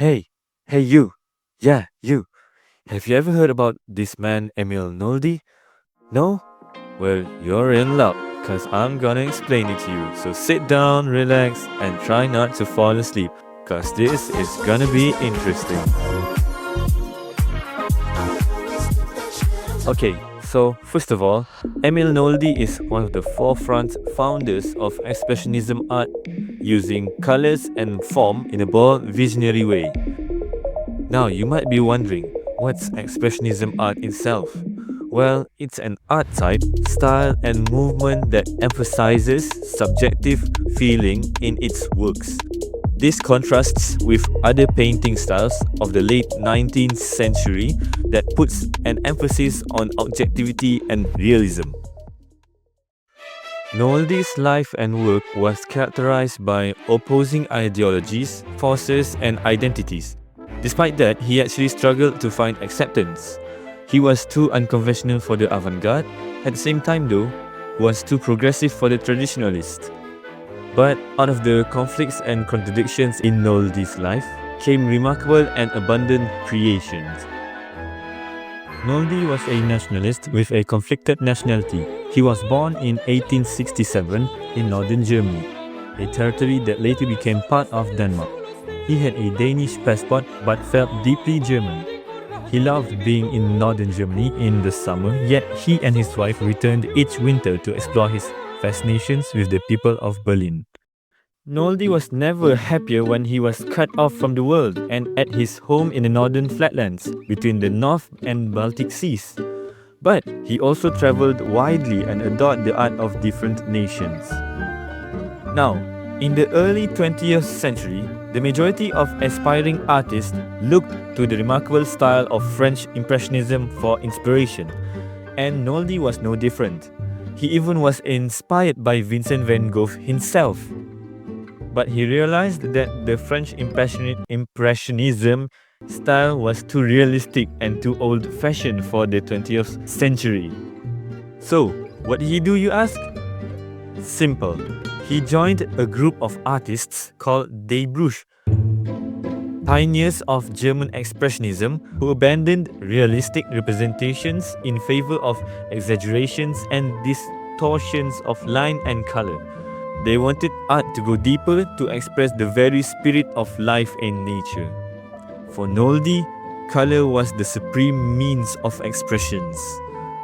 Hey, hey you. Yeah, you. Have you ever heard about this man Emil Nolde? No? Well, you're in luck, cause I'm gonna explain it to you. So sit down, relax, and try not to fall asleep, cause this is gonna be interesting. Okay, so first of all, Emil Nolde is one of the forefront founders of Expressionism art, using colors and form in a bold, visionary way. Now, you might be wondering, what's Expressionism art itself? Well, it's an art type, style, and movement that emphasizes subjective feeling in its works. This contrasts with other painting styles of the late 19th century that puts an emphasis on objectivity and realism. Nolde's life and work was characterized by opposing ideologies, forces, and identities. Despite that, he actually struggled to find acceptance. He was too unconventional for the avant-garde, at the same time though, was too progressive for the traditionalist. But out of the conflicts and contradictions in Nolde's life came remarkable and abundant creations. Nolde was a nationalist with a conflicted nationality. He was born in 1867 in northern Germany, a territory that later became part of Denmark. He had a Danish passport but felt deeply German. He loved being in northern Germany in the summer, yet he and his wife returned each winter to explore his fascinations with the people of Berlin. Nolde was never happier when he was cut off from the world and at his home in the northern flatlands between the North and Baltic Seas. But he also traveled widely and adored the art of different nations. Now, in the early 20th century, the majority of aspiring artists looked to the remarkable style of French Impressionism for inspiration, and Nolde was no different. He even was inspired by Vincent van Gogh himself. But he realized that the French Impressionism style was too realistic and too old-fashioned for the 20th century. So, what did he do, you ask? Simple. He joined a group of artists called Die Bruche, pioneers of German Expressionism who abandoned realistic representations in favor of exaggerations and distortions of line and color. They wanted art to go deeper, to express the very spirit of life and nature. For Nolde, color was the supreme means of expressions.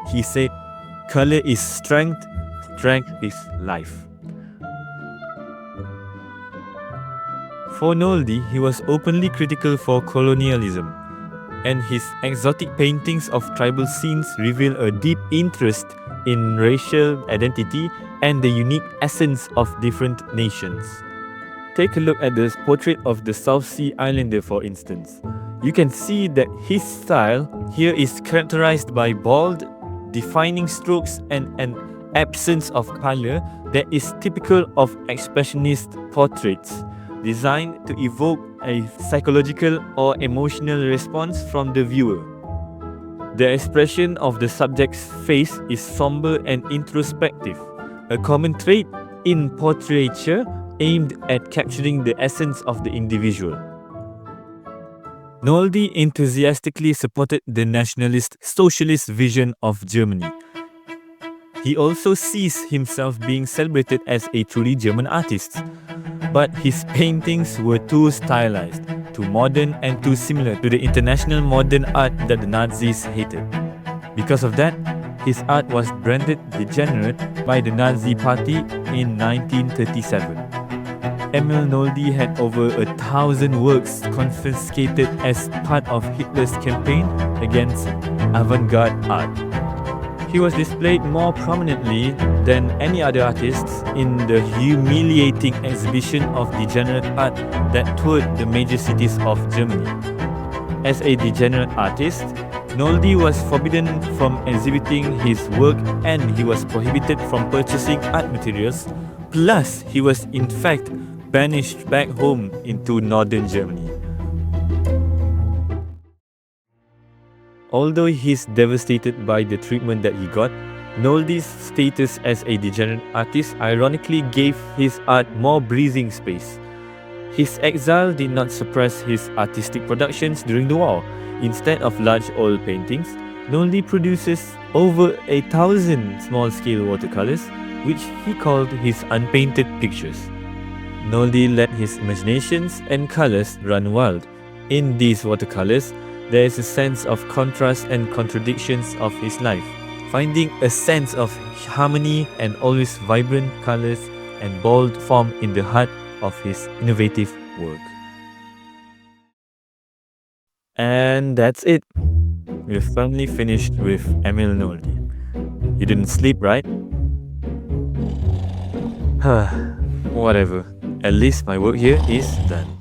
He said, "Color is strength, strength is life." For Nolde, he was openly critical for colonialism, and his exotic paintings of tribal scenes reveal a deep interest in racial identity and the unique essence of different nations. Take a look at this portrait of the South Sea Islander, for instance. You can see that his style here is characterized by bold, defining strokes and an absence of color that is typical of expressionist portraits, designed to evoke a psychological or emotional response from the viewer. The expression of the subject's face is somber and introspective, a common trait in portraiture aimed at capturing the essence of the individual. Nolde enthusiastically supported the nationalist socialist vision of Germany. He also sees himself being celebrated as a truly German artist, but his paintings were too stylized, too modern, and too similar to the international modern art that the Nazis hated. Because of that, his art was branded degenerate by the Nazi Party in 1937. Emil Nolde had over 1,000 works confiscated as part of Hitler's campaign against avant-garde art. He was displayed more prominently than any other artists in the humiliating exhibition of degenerate art that toured the major cities of Germany. As a degenerate artist, Nolde was forbidden from exhibiting his work and he was prohibited from purchasing art materials, plus he was in fact banished back home into northern Germany. Although he's devastated by the treatment that he got, Nolde's status as a degenerate artist ironically gave his art more breathing space. His exile did not suppress his artistic productions during the war. Instead of large oil paintings, Nolde produces over 1,000 small-scale watercolors, which he called his unpainted pictures. Nolde let his imaginations and colors run wild. In these watercolors, there is a sense of contrast and contradictions of his life, finding a sense of harmony and always vibrant colors and bold form in the heart of his innovative work. And that's it. We've finally finished with Emil Nolde. You didn't sleep, right? Whatever. At least my work here is done.